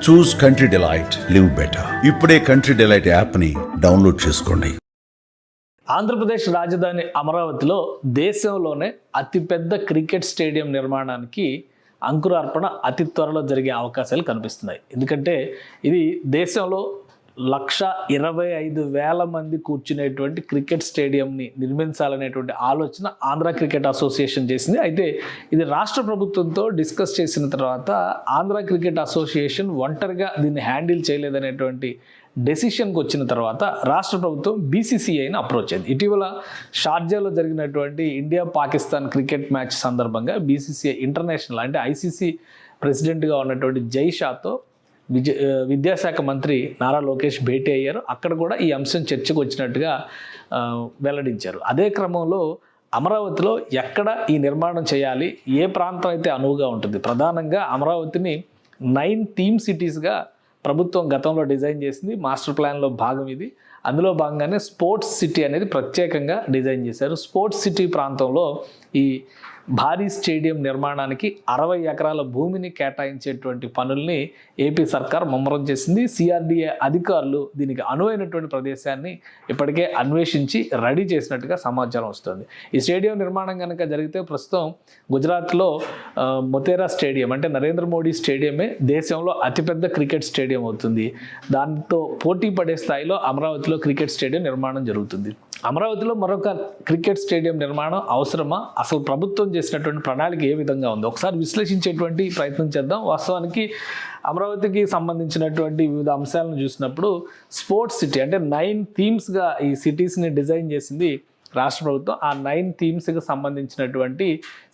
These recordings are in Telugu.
చూస్ కంట్రీ డిలైట్, లివ్ బెటర్. ఇప్పుడే కంట్రీ డిలైట్ యాప్ని డౌన్లోడ్ చేసుకోండి. ఆంధ్రప్రదేశ్ రాజధాని అమరావతిలో దేశంలోనే అతిపెద్ద క్రికెట్ స్టేడియం నిర్మాణానికి అంకురార్పణ అతి త్వరలో జరిగే అవకాశాలు కనిపిస్తున్నాయి. ఎందుకంటే ఇది దేశంలో 1,25,000 మంది కూర్చునేటువంటి క్రికెట్ స్టేడియంని నిర్మించాలనేటువంటి ఆలోచన ఆంధ్ర క్రికెట్ అసోసియేషన్ చేసింది. అయితే ఇది రాష్ట్ర ప్రభుత్వంతో డిస్కస్ చేసిన తర్వాత ఆంధ్ర క్రికెట్ అసోసియేషన్ ఒంటరిగా దీన్ని హ్యాండిల్ చేయలేదనేటువంటి డెసిషన్కి వచ్చిన తర్వాత రాష్ట్ర ప్రభుత్వం బీసీసీఐని అప్రోచ్ అయింది. ఇటీవల షార్జాలో జరిగినటువంటి ఇండియా పాకిస్తాన్ క్రికెట్ మ్యాచ్ సందర్భంగా బీసీసీఐ ఇంటర్నేషనల్ అంటే ఐసీసీ ప్రెసిడెంట్గా ఉన్నటువంటి జైషాతో విద్యాశాఖ మంత్రి నారా లోకేష్ భేటీ అయ్యారు. అక్కడ కూడా ఈ అంశం చర్చకు వచ్చినట్టుగా వెల్లడించారు. అదే క్రమంలో అమరావతిలో ఎక్కడ ఈ నిర్మాణం చేయాలి, ఏ ప్రాంతం అయితే అనువుగా ఉంటుంది, ప్రధానంగా అమరావతిని 9 థీమ్ సిటీస్గా ప్రభుత్వం గతంలో డిజైన్ చేసింది. మాస్టర్ ప్లాన్లో భాగం ఇది. అందులో భాగంగానే స్పోర్ట్స్ సిటీ అనేది ప్రత్యేకంగా డిజైన్ చేశారు. స్పోర్ట్స్ సిటీ ప్రాంతంలో ఈ భారీ స్టేడియం నిర్మాణానికి 60 ఎకరాల భూమిని కేటాయించేటువంటి పనుల్ని ఏపీ సర్కార్ ముమ్మరం చేసింది. సిఆర్డీఏ అధికారులు దీనికి అనువైనటువంటి ప్రదేశాన్ని ఇప్పటికే అన్వేషించి రెడీ చేసినట్టుగా సమాచారం వస్తుంది. ఈ స్టేడియం నిర్మాణం కనుక జరిగితే ప్రస్తుతం గుజరాత్లో మొతేరా స్టేడియం అంటే నరేంద్ర మోడీ స్టేడియమే దేశంలో అతిపెద్ద క్రికెట్ స్టేడియం అవుతుంది. దాంతో పోటీ పడే స్థాయిలో అమరావతిలో క్రికెట్ స్టేడియం నిర్మాణం జరుగుతుంది. అమరావతిలో మరొక క్రికెట్ స్టేడియం నిర్మాణం అవసరమా, అసలు ప్రభుత్వం చేసినటువంటి ప్రణాళిక ఏ విధంగా ఉంది, ఒకసారి విశ్లేషించేటువంటి ప్రయత్నం చేద్దాం. వాస్తవానికి అమరావతికి సంబంధించినటువంటి వివిధ అంశాలను చూసినప్పుడు స్పోర్ట్స్ సిటీ అంటే 9 థీమ్స్గా ఈ సిటీస్ని డిజైన్ చేసింది రాష్ట్ర ప్రభుత్వం. ఆ 9 థీమ్స్కి సంబంధించినటువంటి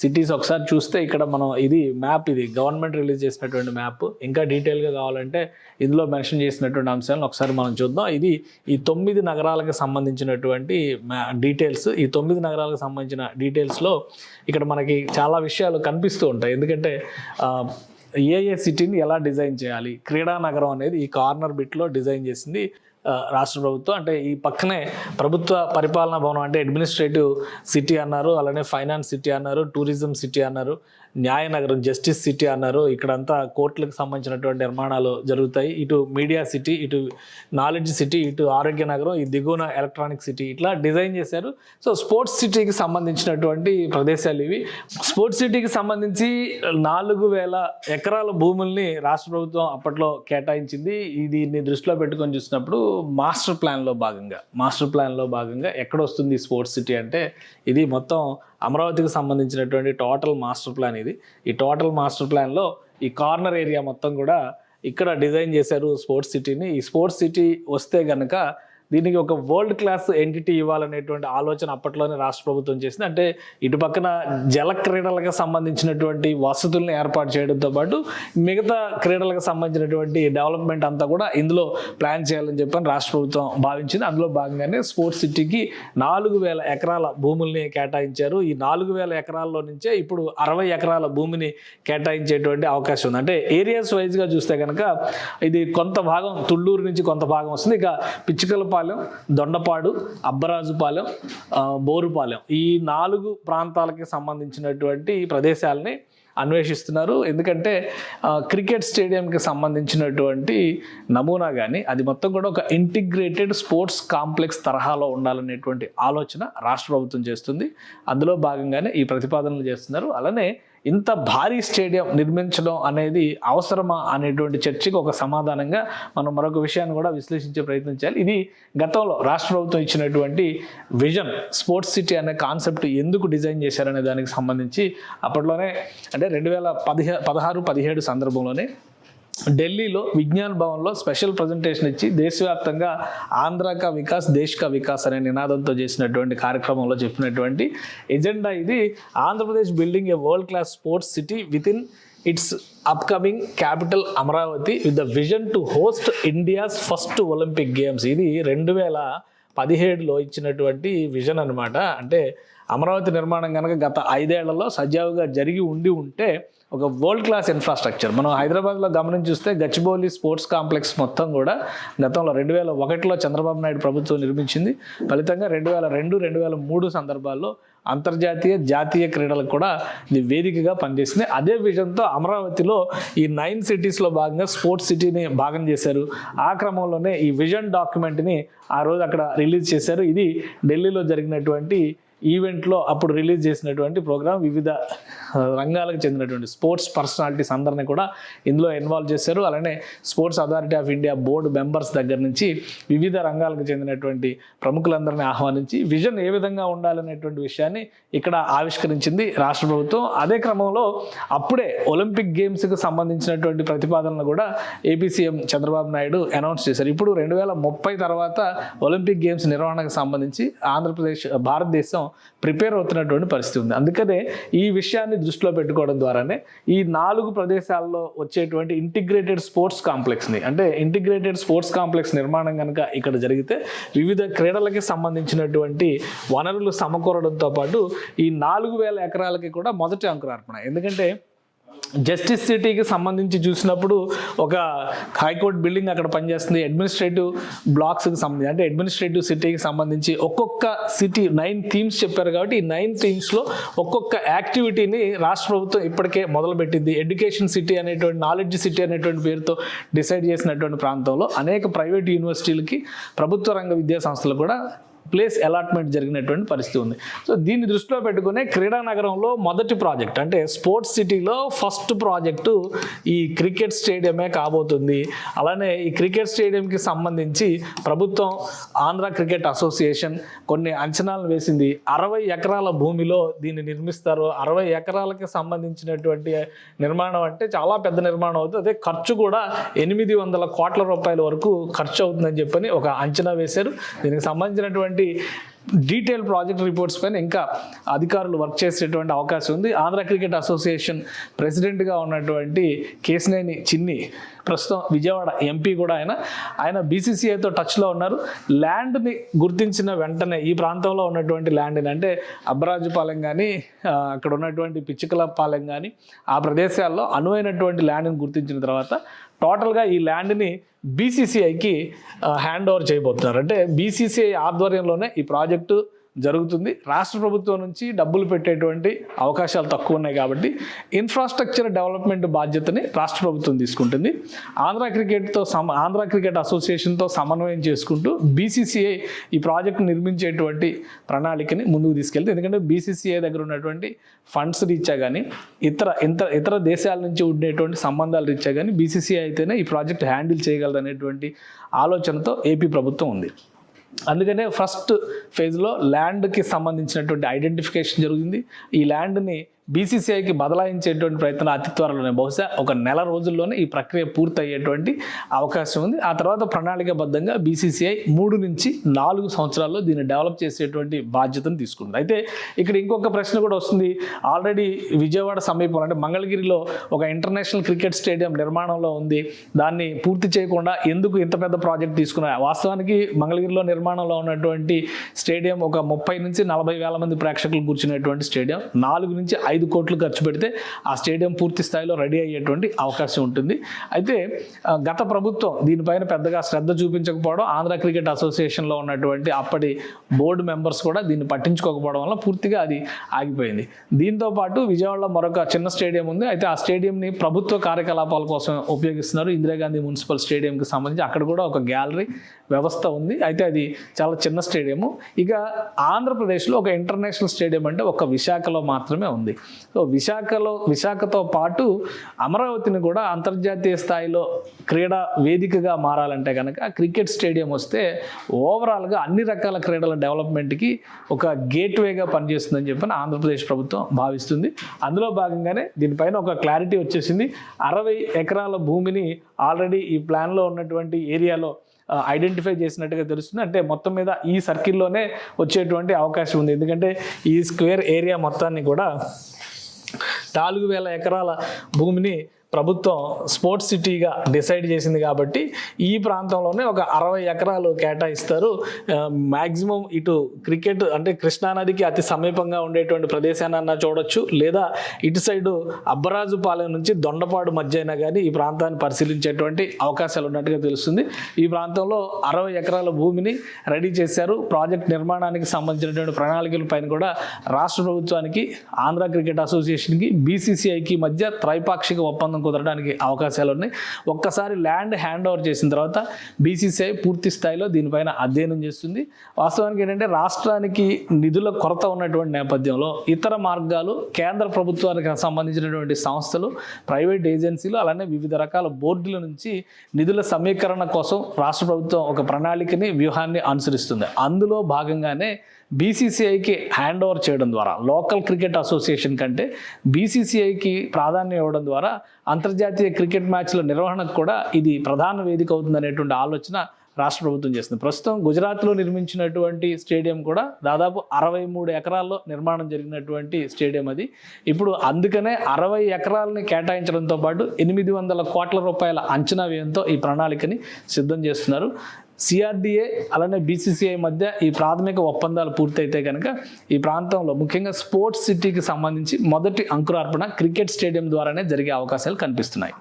సిటీస్ ఒకసారి చూస్తే ఇక్కడ మనం ఇది మ్యాప్, ఇది గవర్నమెంట్ రిలీజ్ చేసినటువంటి మ్యాప్. ఇంకా డీటెయిల్గా కావాలంటే ఇందులో మెన్షన్ చేసినటువంటి అంశాలను ఒకసారి మనం చూద్దాం. ఇది ఈ 9 నగరాలకు సంబంధించినటువంటి డీటెయిల్స్. ఈ 9 నగరాలకు సంబంధించిన డీటెయిల్స్లో ఇక్కడ మనకి చాలా విషయాలు కనిపిస్తూ ఉంటాయి. ఎందుకంటే ఏ సిటీని ఎలా డిజైన్ చేయాలి, క్రీడా నగరం అనేది ఈ కార్నర్ బిట్లో డిజైన్ చేసింది రాష్ట్ర ప్రభుత్వం. అంటే ఈ పక్కనే ప్రభుత్వ పరిపాలనా భవనం అంటే అడ్మినిస్ట్రేటివ్ సిటీ అన్నారు, అలానే ఫైనాన్స్ సిటీ అన్నారు, టూరిజం సిటీ అన్నారు, న్యాయనగరం జస్టిస్ సిటీ అన్నారు. ఇక్కడంతా కోర్టులకు సంబంధించినటువంటి నిర్మాణాలు జరుగుతాయి. ఇటు మీడియా సిటీ, ఇటు నాలెడ్జ్ సిటీ, ఇటు ఆరోగ్య నగరం, ఈ దిగువన ఎలక్ట్రానిక్ సిటీ, ఇట్లా డిజైన్ చేశారు. సో స్పోర్ట్స్ సిటీకి సంబంధించినటువంటి ప్రదేశాలు ఇవి. స్పోర్ట్స్ సిటీకి సంబంధించి 4,000 ఎకరాల భూముల్ని రాష్ట్ర ప్రభుత్వం అప్పట్లో కేటాయించింది. దీన్ని దృష్టిలో పెట్టుకొని చూసినప్పుడు మాస్టర్ ప్లాన్లో భాగంగా ఎక్కడ వస్తుంది స్పోర్ట్స్ సిటీ అంటే ఇది మొత్తం అమరావతికి సంబంధించినటువంటి టోటల్ మాస్టర్ ప్లాన్ ఇది. ఈ టోటల్ మాస్టర్ ప్లాన్లో ఈ కార్నర్ ఏరియా మొత్తం కూడా ఇక్కడ డిజైన్ చేశారు స్పోర్ట్స్ సిటీని. ఈ స్పోర్ట్స్ సిటీ వస్తే కనుక దీనికి ఒక వరల్డ్ క్లాస్ ఎంటిటీ ఇవ్వాలనేటువంటి ఆలోచన అప్పట్లోనే రాష్ట్ర ప్రభుత్వం చేసింది. అంటే ఇటు పక్కన జల క్రీడలకు సంబంధించినటువంటి వసతులను ఏర్పాటు చేయడంతో పాటు మిగతా క్రీడలకు సంబంధించినటువంటి డెవలప్మెంట్ అంతా కూడా ఇందులో ప్లాన్ చేయాలని చెప్పని రాష్ట్ర ప్రభుత్వం భావించింది. అందులో భాగంగానే స్పోర్ట్స్ సిటీకి 4,000 ఎకరాల భూముల్ని కేటాయించారు. ఈ 4,000 ఎకరాల్లో నుంచే ఇప్పుడు 60 ఎకరాల భూమిని కేటాయించేటువంటి అవకాశం ఉంది. అంటే ఏరియాస్ వైజ్గా చూస్తే కనుక ఇది కొంత భాగం తుళ్ళూరు నుంచి కొంత భాగం వస్తుంది. ఇక పిచ్చికలపాలెం, దొండపాడు, అబ్బరాజుపాలెం, బోరుపాలెం ఈ 4 ప్రాంతాలకి సంబంధించినటువంటి ప్రదేశాలని అన్వేషిస్తున్నారు. ఎందుకంటే క్రికెట్ స్టేడియంకి సంబంధించినటువంటి నమూనా కానీ అది మొత్తం కూడా ఒక ఇంటిగ్రేటెడ్ స్పోర్ట్స్ కాంప్లెక్స్ తరహాలో ఉండాలనేటువంటి ఆలోచన రాష్ట్ర ప్రభుత్వం చేస్తుంది. అందులో భాగంగానే ఈ ప్రతిపాదనలు చేస్తున్నారు. అలానే ఇంత భారీ స్టేడియం నిర్మించడం అనేది అవసరమా అనేటువంటి చర్చకు ఒక సమాధానంగా మనం మరొక విషయాన్ని కూడా విశ్లేషించే ప్రయత్నం చేయాలి. ఇది గతంలో రాష్ట్ర ప్రభుత్వం ఇచ్చినటువంటి విజన్, స్పోర్ట్స్ సిటీ అనే కాన్సెప్ట్ ఎందుకు డిజైన్ చేశారనే దానికి సంబంధించి అప్పట్లోనే అంటే 2016-17 సందర్భంలోనే ఢిల్లీలో విజ్ఞాన్ భవన్లో స్పెషల్ ప్రజెంటేషన్ ఇచ్చి దేశవ్యాప్తంగా ఆంధ్ర కా వికాస్ దేశ్ కా వికాస్ అనే నినాదంతో చేసినటువంటి కార్యక్రమంలో చెప్పినటువంటి ఎజెండా ఇది. Andhra Pradesh building A world class sports city with in it's upcoming capital Amaravati with the vision to host India's first Olympic games. ఇది 2017లో ఇచ్చినటువంటి విజన్ అనమాట. అంటే అమరావతి నిర్మాణం కనుక గత 5 ఏళ్లలో సజావుగా జరిగి ఉంటే ఒక వరల్డ్ క్లాస్ ఇన్ఫ్రాస్ట్రక్చర్. మనం హైదరాబాద్లో గమనించి చూస్తే గచ్చిబౌలి స్పోర్ట్స్ కాంప్లెక్స్ మొత్తం కూడా గతంలో 2001లో చంద్రబాబు నాయుడు ప్రభుత్వం నిర్మించింది. ఫలితంగా 2002, 2003 సందర్భాల్లో అంతర్జాతీయ జాతీయ క్రీడలకు కూడా ఇది వేదికగా పనిచేసింది. అదే విజన్తో అమరావతిలో ఈ 9 సిటీస్లో భాగంగా స్పోర్ట్స్ సిటీని భాగం చేశారు. ఆ క్రమంలోనే ఈ విజన్ డాక్యుమెంట్ని ఆ రోజు అక్కడ రిలీజ్ చేశారు. ఇది ఢిల్లీలో జరిగినటువంటి ఈవెంట్లో అప్పుడు రిలీజ్ చేసినటువంటి ప్రోగ్రాం. వివిధ రంగాలకు చెందినటువంటి స్పోర్ట్స్ పర్సనాలిటీస్ అందరినీ కూడా ఇందులో ఇన్వాల్వ్ చేశారు. అలానే sports authority of India board members దగ్గర నుంచి వివిధ రంగాలకు చెందినటువంటి ప్రముఖులందరినీ ఆహ్వానించి విజన్ ఏ విధంగా ఉండాలనేటువంటి విషయాన్ని ఇక్కడ ఆవిష్కరించింది రాష్ట్ర ప్రభుత్వం. అదే క్రమంలో అప్పుడే ఒలింపిక్ గేమ్స్కి సంబంధించినటువంటి ప్రతిపాదనలు కూడా AP CM Chandrababu Naidu announce చేశారు. ఇప్పుడు 2030 తర్వాత ఒలింపిక్ గేమ్స్ నిర్వహణకు సంబంధించి ఆంధ్రప్రదేశ్, భారతదేశం ప్రిపేర్ అవుతున్నటువంటి పరిస్థితి ఉంది. అందుకనే ఈ విషయాన్ని దృష్టిలో పెట్టుకోవడం ద్వారానే ఈ 4 ప్రదేశాల్లో వచ్చేటువంటి ఇంటిగ్రేటెడ్ స్పోర్ట్స్ కాంప్లెక్స్ని, అంటే ఇంటిగ్రేటెడ్ స్పోర్ట్స్ కాంప్లెక్స్ నిర్మాణం కనుక ఇక్కడ జరిగితే వివిధ క్రీడలకి సంబంధించినటువంటి వనరులు సమకూరడంతో పాటు ఈ 4000 ఎకరాలకి కూడా మొదటి అంకురార్పణ. ఎందుకంటే జస్టిస్ సిటీకి సంబంధించి చూసినప్పుడు ఒక హైకోర్టు బిల్డింగ్ అక్కడ పనిచేస్తుంది. అడ్మినిస్ట్రేటివ్ బ్లాక్స్కి సంబంధించి, అంటే అడ్మినిస్ట్రేటివ్ సిటీకి సంబంధించి ఒక్కొక్క సిటీ 9 థీమ్స్ చెప్పారు కాబట్టి ఈ 9 థీమ్స్లో ఒక్కొక్క యాక్టివిటీని రాష్ట్ర ప్రభుత్వం ఇప్పటికే మొదలుపెట్టింది. ఎడ్యుకేషన్ సిటీ అనేటువంటి, నాలెడ్జ్ సిటీ అనేటువంటి పేరుతో డిసైడ్ చేసినటువంటి ప్రాంతంలో అనేక ప్రైవేట్ యూనివర్సిటీలకి, ప్రభుత్వ రంగ విద్యా సంస్థలు కూడా ప్లేస్ అలాట్మెంట్ జరిగినటువంటి పరిస్థితి ఉంది. సో దీన్ని దృష్టిలో పెట్టుకునే క్రీడా నగరంలో మొదటి ప్రాజెక్ట్, అంటే స్పోర్ట్స్ సిటీలో ఫస్ట్ ప్రాజెక్టు ఈ క్రికెట్ స్టేడియమే కాబోతుంది. అలానే ఈ క్రికెట్ స్టేడియంకి సంబంధించి ప్రభుత్వం, ఆంధ్ర క్రికెట్ అసోసియేషన్ కొన్ని అంచనాలు వేసింది. 60 ఎకరాల భూమిలో దీన్ని నిర్మిస్తారు. 60 ఎకరాలకి సంబంధించినటువంటి నిర్మాణం అంటే చాలా పెద్ద నిర్మాణం అవుతుంది. అదే ఖర్చు కూడా 800 కోట్ల రూపాయల వరకు ఖర్చు అవుతుందని చెప్పని ఒక అంచనా వేశారు. దీనికి సంబంధించినటువంటి డీటెయిల్ ప్రాజెక్ట్ రిపోర్ట్స్ పైన ఇంకా అధికారులు వర్క్ చేసేటువంటి అవకాశం ఉంది. ఆంధ్ర క్రికెట్ అసోసియేషన్ ప్రెసిడెంట్గా ఉన్నటువంటి కేశినేని చిన్ని ప్రస్తుతం విజయవాడ ఎంపీ కూడా ఆయన బీసీసీఐతో టచ్లో ఉన్నారు. ల్యాండ్ని గుర్తించిన వెంటనే ఈ ప్రాంతంలో ఉన్నటువంటి ల్యాండ్ని, అంటే అబ్బరాజుపాలెం కానీ అక్కడ ఉన్నటువంటి పిచ్చుకలపాలెం కానీ ఆ ప్రదేశాల్లో అనువైనటువంటి ల్యాండ్ని గుర్తించిన తర్వాత టోటల్గా ఈ ల్యాండ్ని బీసీసీఐకి హ్యాండ్ ఓవర్ చేయబోతున్నారు. అంటే బీసీసీఐ ఆధ్వర్యంలోనే ఈ ప్రాజెక్టు జరుగుతుంది. రాష్ట్ర ప్రభుత్వం నుంచి డబ్బులు పెట్టేటువంటి అవకాశాలు తక్కువ ఉన్నాయి కాబట్టి ఇన్ఫ్రాస్ట్రక్చర్ డెవలప్మెంట్ బాధ్యతని రాష్ట్ర ప్రభుత్వం తీసుకుంటుంది. ఆంధ్ర క్రికెట్ అసోసియేషన్తో సమన్వయం చేసుకుంటూ బీసీసీఐ ఈ ప్రాజెక్టు నిర్మించేటువంటి ప్రణాళికని ముందుకు తీసుకెళ్తే, ఎందుకంటే బీసీసీఐ దగ్గర ఉన్నటువంటి ఫండ్స్ రీత్యా కానీ ఇతర దేశాల నుంచి ఉండేటువంటి సంబంధాల రీత్యా కానీ బీసీసీఐ అయితేనే ఈ ప్రాజెక్ట్ హ్యాండిల్ చేయగలదు అనేటువంటి ఆలోచనతో ఏపీ ప్రభుత్వం ఉంది. అందుకనే ఫస్ట్ ఫేజ్లో ల్యాండ్కి సంబంధించినటువంటి ఐడెంటిఫికేషన్ జరిగింది. ఈ ల్యాండ్ని బీసీసీఐకి బదలాయించేటువంటి ప్రయత్నం అతి త్వరలోనే, బహుశా ఒక నెల రోజుల్లోనే ఈ ప్రక్రియ పూర్తయ్యేటువంటి అవకాశం ఉంది. ఆ తర్వాత ప్రణాళికాబద్ధంగా బీసీసీఐ 3 నుంచి 4 సంవత్సరాల్లో దీన్ని డెవలప్ చేసేటువంటి బాధ్యతను తీసుకుంది. అయితే ఇక్కడ ఇంకొక ప్రశ్న కూడా వస్తుంది. ఆల్రెడీ విజయవాడ సమీపంలో, అంటే మంగళగిరిలో ఒక ఇంటర్నేషనల్ క్రికెట్ స్టేడియం నిర్మాణంలో ఉంది. దాన్ని పూర్తి చేయకుండా ఎందుకు ఇంత పెద్ద ప్రాజెక్ట్ తీసుకున్నారు? వాస్తవానికి మంగళగిరిలో నిర్మాణంలో ఉన్నటువంటి స్టేడియం ఒక 30 నుంచి 40 వేల మంది ప్రేక్షకులు కూర్చునేటువంటి స్టేడియం. 4 నుంచి 5 కోట్లు ఖర్చు పెడితే ఆ స్టేడియం పూర్తి స్థాయిలో రెడీ అయ్యేటువంటి అవకాశం ఉంటుంది. అయితే గత ప్రభుత్వం దీనిపైన పెద్దగా శ్రద్ధ చూపించకపోవడం, ఆంధ్ర క్రికెట్ అసోసియేషన్లో ఉన్నటువంటి అప్పటి బోర్డు మెంబర్స్ కూడా దీన్ని పట్టించుకోకపోవడం వల్ల పూర్తిగా అది ఆగిపోయింది. దీంతో పాటు విజయవాడలో మరొక చిన్న స్టేడియం ఉంది. అయితే ఆ స్టేడియంని ప్రభుత్వ కార్యకలాపాల కోసం ఉపయోగిస్తున్నారు. ఇందిరాగాంధీ మున్సిపల్ స్టేడియంకి సంబంధించి అక్కడ కూడా ఒక గ్యాలరీ వ్యవస్థ ఉంది. అయితే అది చాలా చిన్న స్టేడియము. ఇక ఆంధ్రప్రదేశ్లో ఒక ఇంటర్నేషనల్ స్టేడియం అంటే ఒక విశాఖలో మాత్రమే ఉంది. సో విశాఖతో పాటు అమరావతిని కూడా అంతర్జాతీయ స్థాయిలో క్రీడా వేదికగా మారాలంటే కనుక క్రికెట్ స్టేడియం వస్తే ఓవరాల్గా అన్ని రకాల క్రీడల డెవలప్మెంట్కి ఒక గేట్వేగా పనిచేస్తుందని చెప్పి ఆంధ్రప్రదేశ్ ప్రభుత్వం భావిస్తుంది. అందులో భాగంగానే దీనిపైన ఒక క్లారిటీ వచ్చేసింది. 60 ఎకరాల భూమిని ఆల్రెడీ ఈ ప్లాన్లో ఉన్నటువంటి ఏరియాలో ఐడెంటిఫై చేసినట్టుగా తెలుస్తుంది. అంటే మొత్తం మీద ఈ సర్కిల్లోనే వచ్చేటువంటి అవకాశం ఉంది. ఎందుకంటే ఈ స్క్వేర్ ఏరియా మొత్తాన్ని కూడా 4000 ఎకరాల భూమిని ప్రభుత్వం స్పోర్ట్స్ సిటీగా డిసైడ్ చేసింది కాబట్టి ఈ ప్రాంతంలోనే ఒక 60 ఎకరాలు కేటాయిస్తారు. మ్యాక్సిమం ఇటు క్రికెట్ అంటే కృష్ణానదికి అతి సమీపంగా ఉండేటువంటి ప్రదేశాన్ని చూడొచ్చు, లేదా ఇటు సైడు అబ్బరాజుపాలెం నుంచి దొండపాడు మధ్య అయినా కానీ ఈ ప్రాంతాన్ని పరిశీలించేటువంటి అవకాశాలు ఉన్నట్టుగా తెలుస్తుంది. ఈ ప్రాంతంలో 60 ఎకరాల భూమిని రెడీ చేశారు. ప్రాజెక్ట్ నిర్మాణానికి సంబంధించినటువంటి ప్రణాళికల పైన కూడా రాష్ట్ర ప్రభుత్వానికి, ఆంధ్ర క్రికెట్ అసోసియేషన్కి, బీసీసీఐకి మధ్య త్రైపాక్షిక ఒప్పందం కుదరడానికి అవకాశాలు ఉన్నాయి. ఒక్కసారి ల్యాండ్ హ్యాండ్ ఓవర్ చేసిన తర్వాత బీసీసీఐ పూర్తి స్థాయిలో దీనిపైన అధ్యయనం చేస్తుంది. వాస్తవానికి ఏంటంటే రాష్ట్రానికి నిధుల కొరత ఉన్నటువంటి నేపథ్యంలో ఇతర మార్గాలు, కేంద్ర ప్రభుత్వానికి సంబంధించినటువంటి సంస్థలు, ప్రైవేట్ ఏజెన్సీలు, అలానే వివిధ రకాల బోర్డుల నుంచి నిధుల సమీకరణ కోసం రాష్ట్ర ప్రభుత్వం ఒక ప్రణాళికని, వ్యూహాన్ని అనుసరిస్తుంది. అందులో భాగంగానే బీసీసీఐకి హ్యాండ్ ఓవర్ చేయడం ద్వారా, లోకల్ క్రికెట్ అసోసియేషన్ కంటే బీసీసీఐకి ప్రాధాన్యం ఇవ్వడం ద్వారా అంతర్జాతీయ క్రికెట్ మ్యాచ్ల నిర్వహణకు కూడా ఇది ప్రధాన వేదిక అవుతుందనేటువంటి ఆలోచన రాష్ట్ర ప్రభుత్వం చేస్తుంది. ప్రస్తుతం గుజరాత్లో నిర్మించినటువంటి స్టేడియం కూడా దాదాపు 63 ఎకరాల్లో నిర్మాణం జరిగినటువంటి స్టేడియం అది. ఇప్పుడు అందుకనే 60 ఎకరాలని కేటాయించడంతో పాటు 800 కోట్ల రూపాయల అంచనా వ్యయంతో ఈ ప్రణాళికని సిద్ధం చేస్తున్నారు. సిఆర్డిఏ అలానే బీసీసీఐ మధ్య ఈ ప్రాథమిక ఒప్పందాలు పూర్తయితే కనుక ఈ ప్రాంతంలో ముఖ్యంగా స్పోర్ట్స్ సిటీకి సంబంధించి మొదటి అంకురార్పణ క్రికెట్ స్టేడియం ద్వారానే జరిగే అవకాశాలు కనిపిస్తున్నాయి.